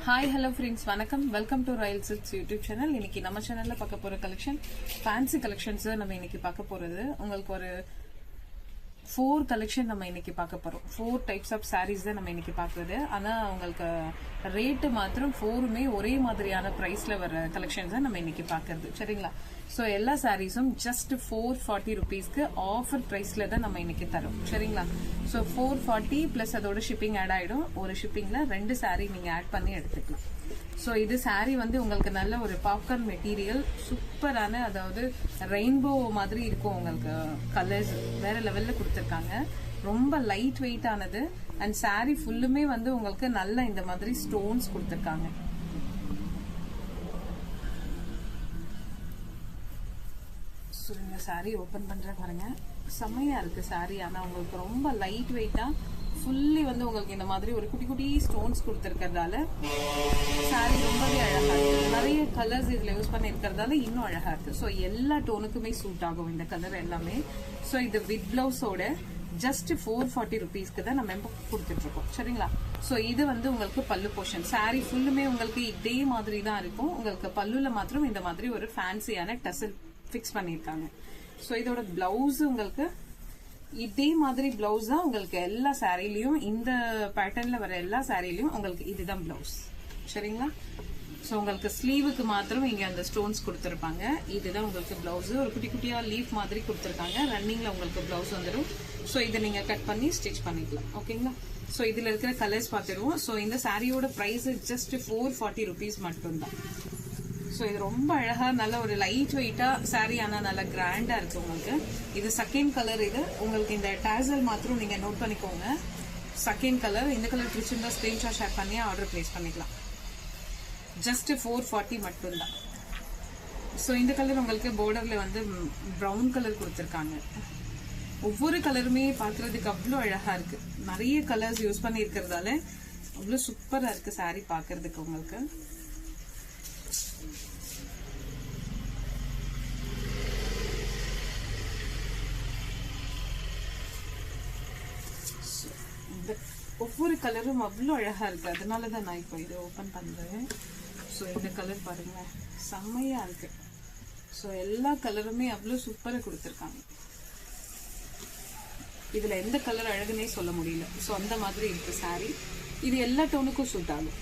Hi hello friends, வணக்கம். Welcome to Royal silks YouTube channel. இன்னைக்கு நம்ம சேனல்ல பார்க்க போற கலெக்ஷன் ஃபேன்சி கலெக்ஷன்ஸ் நம்ம இன்னைக்கு பார்க்க போறது. உங்களுக்கு ஒரு 4 கலெக்ஷன் நம்ம இன்னைக்கு பார்க்க போறோம். 4 டைப்ஸ் ஆஃப் சாரீஸ் தான் நம்ம இன்னைக்கு பார்க்கறது. ஆனா உங்களுக்கு ரேட்டு மாத்திரம் 4மே ஒரே மாதிரியான பிரைஸ்ல வர கலெக்ஷன்ஸ் தான் நம்ம இன்னைக்கு பார்க்கறது. சரிங்களா? ஸோ எல்லா சாரீஸும் ஜஸ்ட் 440 ருபீஸ்க்கு ஆஃபர் பிரைஸ்ல தான் நம்ம இன்னைக்கு தரோம். சரிங்களா? ஸோ 440 பிளஸ் அதோட ஷிப்பிங் ஆட் ஆயிடும். ஒரு ஷிப்பிங்ல 2 சாரீ நீங்க ஆட் பண்ணி எடுத்துக்கலாம். ஸோ இது சாரீ வந்து உங்களுக்கு நல்ல ஒரு பாப்கார்ன் மெட்டீரியல், சூப்பரான, அதாவது ரெயின்போ மாதிரி இருக்கும். உங்களுக்கு கலர்ஸ் வேற லெவல்ல கொடுத்துருக்காங்க. ரொம்ப லைட் வெயிட் ஆனது. அண்ட் சாரீ ஃபுல்லுமே வந்து உங்களுக்கு நல்ல இந்த மாதிரி ஸ்டோன்ஸ் கொடுத்துருக்காங்க. ஸோ இந்த சாரீ ஓப்பன் பண்ற பாருங்க, செம்மையா இருக்கு சாரீ. ஆனா உங்களுக்கு ரொம்ப லைட் வெயிட்டா ஃபுல்லி வந்து உங்களுக்கு இந்த மாதிரி ஒரு குட்டி குட்டி ஸ்டோன்ஸ் கொடுத்துருக்கிறதால சாரீ ரொம்பவே அழகா இருக்கு. நிறைய கலர்ஸ் இதுல யூஸ் பண்ணி இருக்கிறதால இன்னும் அழகா இருக்கு. ஸோ எல்லா டோனுக்குமே சூட் ஆகும் இந்த கலர் எல்லாமே. ஸோ இது வித் பிளவுஸோட ஜஸ்ட் 440 ருபீஸ்க்கு தான் நம்ம கொடுத்துட்டு இருக்கோம். சரிங்களா? ஸோ இது வந்து உங்களுக்கு பல்லு போர்ஷன். சாரீ ஃபுல்லுமே உங்களுக்கு இதே மாதிரி தான் இருக்கும். உங்களுக்கு பல்லுல மாத்திரம் இந்த மாதிரி ஒரு ஃபேன்சியான டசல் ஃபிக்ஸ் பண்ணிருக்காங்க. ஸோ இதோட பிளவுஸ் உங்களுக்கு இதே மாதிரி பிளவுஸ் தான் உங்களுக்கு எல்லா சாரீலயும், இந்த பேட்டர்ன்ல வர எல்லா சாரீலயும் உங்களுக்கு இதுதான் பிளவுஸ். சரிங்களா? ஸோ உங்களுக்கு ஸ்லீவுக்கு மாத்திரம் இங்க அந்த ஸ்டோன்ஸ் கொடுத்துருப்பாங்க. இதுதான் உங்களுக்கு பிளவுஸ். ஒரு குட்டி குட்டியா லீஃப் மாதிரி கொடுத்துருக்காங்க. ரன்னிங்ல உங்களுக்கு பிளவுஸ் வந்துடும். ஸோ இதை நீங்க கட் பண்ணி ஸ்டிச் பண்ணிக்கலாம். ஓகேங்களா? ஸோ இதுல இருக்கிற கலர்ஸ் பார்த்துருவோம். ஸோ இந்த சாரியோட பிரைஸ் ஜஸ்ட் 440 ருபீஸ் மட்டும்தான். ஸோ இது ரொம்ப அழகா நல்ல ஒரு லைட் வெயிட்டா சாரீ, ஆனா நல்ல கிராண்டா இருக்கு உங்களுக்கு. இது செகண்ட் கலர். இது உங்களுக்கு இந்த டாசல் மாத்திரம் நீங்க நோட் பண்ணிக்கோங்க. Second colour. இந்த கலர் பிடிச்சிருந்தா ஸ்கிரீன்ஷாட் ஷேர் பண்ணி ஆர்டர் பிளேஸ் பண்ணிக்கலாம். ஜஸ்ட் 440 மட்டும்தான். ஸோ இந்த கலர் உங்களுக்கு பார்டர்ல வந்து ப்ரௌன் கலர் கொடுத்துருக்காங்க. ஒவ்வொரு கலருமே பாக்குறதுக்கு அவ்வளோ அழகா இருக்கு. நிறைய கலர்ஸ் யூஸ் பண்ணி இருக்கிறதால அவ்வளோ சூப்பரா இருக்கு சாரீ பாக்குறதுக்கு உங்களுக்கு. ஒவ்வொரு கலரும் அவ்வளோ அழகா இருக்கு. அதனாலதான் நான் இப்போ இதை ஓபன் பண்றேன். ஸோ இந்த கலர் பாருங்க, செம்மையா இருக்கு. ஸோ எல்லா கலருமே அவ்வளோ சூப்பரா கொடுத்துருக்காங்க. இதுல எந்த கலர் அழகுனே சொல்ல முடியல. ஸோ அந்த மாதிரி இருக்கு சாரீ. இது எல்லா டோனுக்கும் சூட் ஆகும்.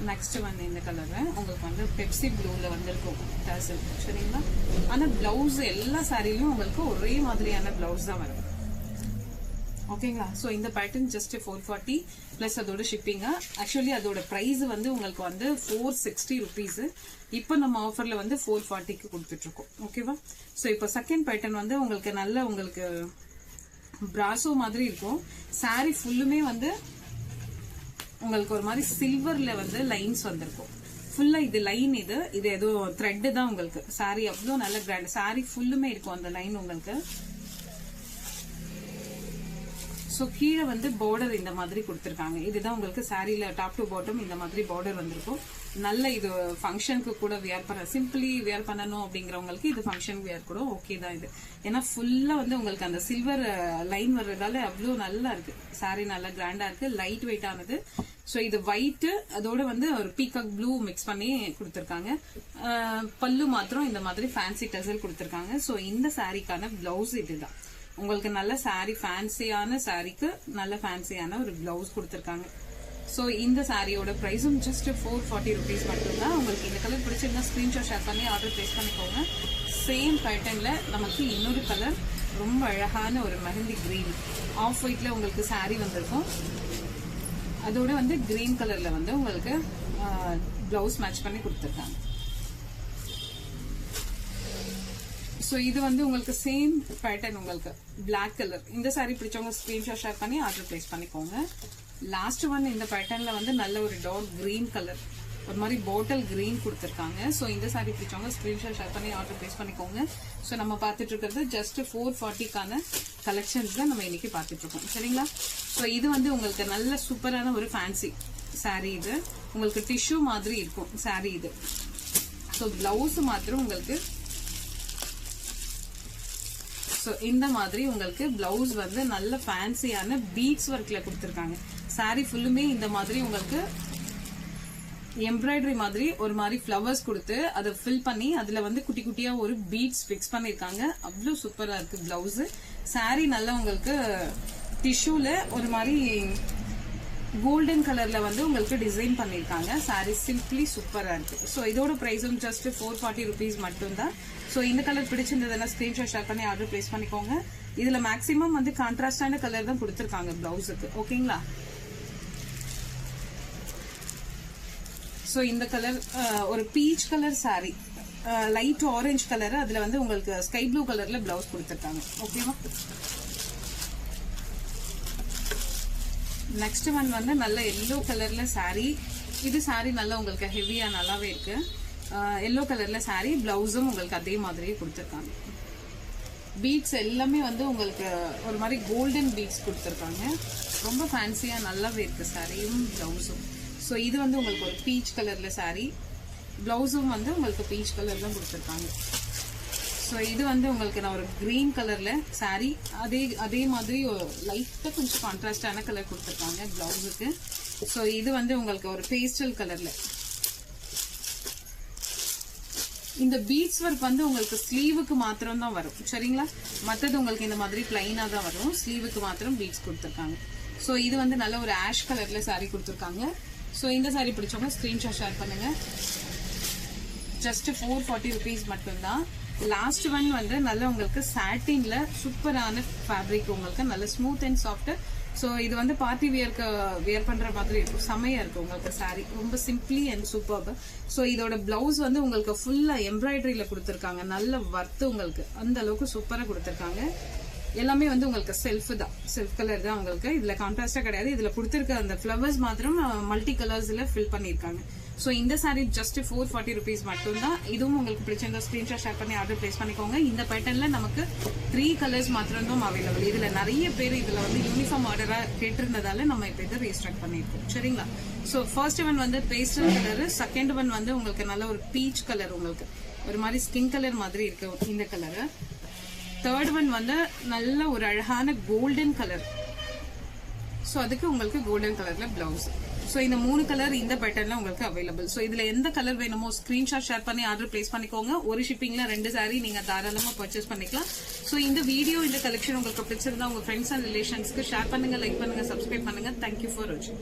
நெக்ஸ்ட் வந்து இந்த கலர் உங்களுக்கு வந்து பெப்சி ப்ளூல வந்திருக்கும் டாசல். சரிங்களா? ஆனா பிளவுஸ் எல்லா சாரிலையும் உங்களுக்கு ஒரே மாதிரியான பிளவுஸ் தான் வரும். ஓகேங்களா? ஸோ இந்த பேட்டர்ன் ஜஸ்ட் 440 பிளஸ் அதோட ஷிப்பிங். ஆக்சுவலி அதோட பிரைஸ் வந்து உங்களுக்கு வந்து 460 ருபீஸ். இப்போ நம்ம ஆஃபர்ல வந்து 440க்கு கொடுத்துட்டு இருக்கோம். ஓகேவா? ஸோ இப்போ செகண்ட் பேட்டர்ன் வந்து உங்களுக்கு நல்ல உங்களுக்கு பிராசோ மாதிரி இருக்கும். சாரி ஃபுல்லுமே வந்து உங்களுக்கு ஒரு மாதிரி சில்வர்ல வந்து லைன்ஸ் வந்திருக்கும். ஃபுல்லா இது லைன். இது ஏதோ த்ரெட் தான் உங்களுக்கு. சாரி அவ்வளோ நல்ல கிராண்ட். சாரி ஃபுல்லுமே இருக்கும் அந்த லைன் உங்களுக்கு. ஸோ கீழே வந்து பார்டர் இந்த மாதிரி கொடுத்துருக்காங்க. இதுதான் உங்களுக்கு சாரியில டாப் டு பாட்டம் இந்த மாதிரி பார்டர் வந்திருக்கும். நல்ல இது ஃபங்க்ஷனுக்கு கூட வியர் பண்ண, சிம்பிளி வியர் பண்ணணும் அப்படிங்கிறவங்களுக்கு இது ஃபங்க்ஷன் வியர் கூட ஓகே தான் இது. ஏன்னா ஃபுல்லா வந்து உங்களுக்கு அந்த சில்வர் லைன் வர்றதால அவ்வளோ நல்லா இருக்கு. சாரி நல்லா கிராண்டா இருக்கு, லைட் வெயிட் ஆனது. ஸோ இது ஒயிட், அதோட வந்து ஒரு பீகாக் ப்ளூ மிக்ஸ் பண்ணி கொடுத்துருக்காங்க. பல்லு மாத்திரம் இந்த மாதிரி ஃபேன்சி டசல் கொடுத்துருக்காங்க. ஸோ இந்த சாரிக்கான பிளவுஸ் இதுதான். உங்களுக்கு நல்ல சாரி, ஃபேன்சியான சாரிக்கு நல்ல ஃபேன்சியான ஒரு பிளவுஸ் கொடுத்துருக்காங்க. ஸோ இந்த சாரியோட பிரைஸும் ஜஸ்ட் 440 ருபீஸ் மட்டும்தான். உங்களுக்கு இந்த கலர் பிடிச்சிருந்தா ஸ்கிரீன்ஷாட் ஷேர் பண்ணி ஆர்டர் பிளேஸ் பண்ணிக்கோங்க. சேம் பேட்டர்ன்ல நமக்கு இன்னொரு கலர் ரொம்ப அழகான ஒரு மெஹந்தி கிரீன் ஆஃப் ஒயிட்ல உங்களுக்கு சாரி வந்திருக்கும். அதோட வந்து கிரீன் கலர்ல வந்து உங்களுக்கு பிளவுஸ் மேட்ச் பண்ணி கொடுத்துருக்காங்க. ஸோ இது வந்து உங்களுக்கு சேம் பேட்டர்ன் உங்களுக்கு பிளாக் கலர். இந்த சாரி பிடிச்சவங்க ஸ்கிரீன்ஷாட் ஷேர் பண்ணி ஆர்டர் பிளேஸ் பண்ணிக்கோங்க. லாஸ்ட் ஒன் இந்த பேட்டர்ன்ல வந்து நல்ல ஒரு டார்க் கிரீன் கலர், ஒரு மாதிரி பாட்டில் கிரீன் கொடுத்துருக்காங்க. ஸோ இந்த சாரி பிடிச்சவங்க ஸ்கிரீன்ஷாட் ஷேர் பண்ணி ஆர்டர் பிளேஸ் பண்ணிக்கோங்க. ஸோ நம்ம பார்த்துட்டு இருக்கிறது ஜஸ்ட் 440க்கான கலெக்ஷன்ஸ் தான் நம்ம இன்னைக்கு பார்த்துட்டு இருக்கோம். சரிங்களா? ஸோ இது வந்து உங்களுக்கு நல்ல சூப்பரான ஒரு ஃபேன்சி சாரி. இது உங்களுக்கு டிஷ்யூ மாதிரி இருக்கும் சாரி இது. ஸோ பிளவுஸ் மாத்திரம் உங்களுக்கு ஸோ இந்த மாதிரி உங்களுக்கு பிளவுஸ் வந்து நல்ல ஃபேன்சியான பீட்ஸ் ஒர்க்ல கொடுத்துருக்காங்க. சாரி ஃபுல்லுமே இந்த மாதிரி உங்களுக்கு எம்ப்ராய்டரி மாதிரி ஒரு மாதிரி ஃபிளவர்ஸ் கொடுத்து அதை ஃபில் பண்ணி அதுல வந்து குட்டி குட்டியா ஒரு பீட்ஸ் பிக்ஸ் பண்ணிருக்காங்க. அவ்வளவு சூப்பரா இருக்கு பிளவுஸ். சாரி நல்லா உங்களுக்கு டிஷ்யூல ஒரு மாதிரி கோல்டன் கலர்ல வந்து உங்களுக்கு டிசைன் பண்ணிருக்காங்க. சாரி சிம்பிளி சூப்பரா இருக்கு. ஸோ இதோட பிரைஸும் ஜஸ்ட் 440 rupees மட்டும் தான். ஸோ இந்த கலர் பிடிச்சிருந்ததுன்னா ஸ்கிரீன்ஷாட் ஷேர் பண்ணி ஆர்டர் பிளேஸ் பண்ணிக்கோங்க. இதுல மேக்ஸிமம் வந்து கான்ட்ராஸ்டான கலர் தான் கொடுத்துருக்காங்க பிளவுஸுக்கு. ஓகேங்களா? ஸோ இந்த கலர் ஒரு peach colour sorry, light orange colour, அதுல வந்து உங்களுக்கு ஸ்கை ப்ளூ கலர்ல பிளவுஸ் கொடுத்துருக்காங்க. ஓகேவா? நெக்ஸ்ட் ஒன் வந்து நல்ல எல்லோ கலர்ல சாரி. இது சாரி நல்லா உங்களுக்கு ஹெவியா நல்லாவே இருக்கு. எல்லோ கலர்ல சாரி, பிளவுஸும் உங்களுக்கு அதே மாதிரியே கொடுத்துருக்காங்க. பீட்ஸ் எல்லாமே வந்து உங்களுக்கு ஒரு மாதிரி கோல்டன் பீட்ஸ் கொடுத்துருக்காங்க. ரொம்ப ஃபேன்சியா நல்லாவே இருக்கு சாரியும் பிளவுஸும். ஸோ இது வந்து உங்களுக்கு ஒரு பீச் கலர்ல சாரி, பிளவுஸும் வந்து உங்களுக்கு பீச் கலர் தான் கொடுத்துருக்காங்க. ஸோ இது வந்து உங்களுக்கு நான் ஒரு கிரீன் கலர்ல சாரி, அதே மாதிரி லைட்டா கொஞ்சம் கான்ட்ராஸ்டான கலர் கொடுத்துருக்காங்க பிளவுஸுக்கு. ஸோ இது வந்து உங்களுக்கு ஒரு பேஸ்டல் கலர்ல. இந்த பீட்ஸ் ஒர்க் வந்து உங்களுக்கு ஸ்லீவுக்கு மாத்திரம் தான் வரும். சரிங்களா? மற்றது உங்களுக்கு இந்த மாதிரி பிளைனா தான் வரும். ஸ்லீவுக்கு மாத்திரம் பீட்ஸ் கொடுத்துருக்காங்க. ஸோ இது வந்து நல்ல ஒரு ஆஷ் கலர்ல சாரி கொடுத்துருக்காங்க. ஸோ இந்த சாரி பிடிச்சவங்க ஸ்கிரீன்ஷாட் ஷேர் பண்ணுங்க. ஜஸ்ட் 440 rupees மட்டும்தான். லாஸ்ட் ஒன் வந்து நல்ல உங்களுக்கு சாட்டின்ல சூப்பரான ஃபேப்ரிக், உங்களுக்கு நல்ல ஸ்மூத் அண்ட் சாஃப்ட். ஸோ இது வந்து பார்ட்டி வியர் பண்ற மாதிரி இருக்கும். செமையா இருக்கு உங்களுக்கு சாரி. ரொம்ப சிம்பிளி அண்ட் சூப்பர். ஸோ இதோட பிளவுஸ் வந்து உங்களுக்கு ஃபுல்லா எம்ப்ராய்டரியில கொடுத்துருக்காங்க. நல்ல வர்த்து உங்களுக்கு அந்த அளவுக்கு சூப்பரா கொடுத்துருக்காங்க. எல்லாமே வந்து உங்களுக்கு செல்ஃப் கலர் தான் உங்களுக்கு. இதுல கான்ட்ராஸ்டா கிடையாது. இதுல கொடுத்திருக்க அந்த ஃபிளவர்ஸ் மாத்திரம் மல்டி கலர்ஸ்ல ஃபில் பண்ணிருக்காங்க. ஸோ இந்த சாரி ஜஸ்ட் 440 rupees மட்டும் தான். இதுவும் உங்களுக்கு பிடிச்சிருந்தா ஸ்கிரீன்ஷாட் ஷேர் பண்ணி ஆர்டர் பிளேஸ் பண்ணிக்கோங்க. இந்த பேட்டர்ன்ல நமக்கு 3 கலர்ஸ் மாத்திரம் தான் அவைலபிள். இதுல நிறைய பேர் இதுல வந்து யூனிஃபார்ம் ஆர்டரா கேட்டிருந்ததால நம்ம இப்ப இதை ரீஸ்டாக் பண்ணிருக்கோம். சரிங்களா? ஸோ ஃபர்ஸ்ட் ஒன் வந்து பேஸ்டல் கலர், செகண்ட் ஒன் வந்து உங்களுக்கு நல்ல ஒரு பீச் கலர், உங்களுக்கு ஒரு மாதிரி ஸ்கின் கலர் மாதிரி இருக்கு இந்த கலர். தேர்ட் ஒன் வந்து நல்ல ஒரு அழகான கோல்டன் கலர். ஸோ அதுக்கு உங்களுக்கு கோல்டன் கலர்ல பிளவுஸ். ஸோ இந்த 3 கலர் இந்த பேட்டர்ன்ல உங்களுக்கு அவைலபிள். ஸோ இதுல எந்த கலர் வேணுமோ ஸ்கிரீன்ஷாட் ஷேர் பண்ணி ஆர்டர் பிளேஸ் பண்ணிக்கோங்க. ஒரு ஷிப்பிங்ல 2 சாரி நீங்க தாராளமா பர்ச்சேஸ் பண்ணிக்கலாம். ஸோ இந்த வீடியோ, இந்த கலெக்ஷன் உங்களுக்கு பிடிச்சிருந்தா உங்க ஃப்ரெண்ட்ஸ் அண்ட் ரிலேஷன்ஸ்க்கு ஷேர் பண்ணுங்க, லைக் பண்ணுங்க, சப்ஸ்கிரைப் பண்ணுங்க. தேங்க்யூ ஃபார் வாட்சிங்.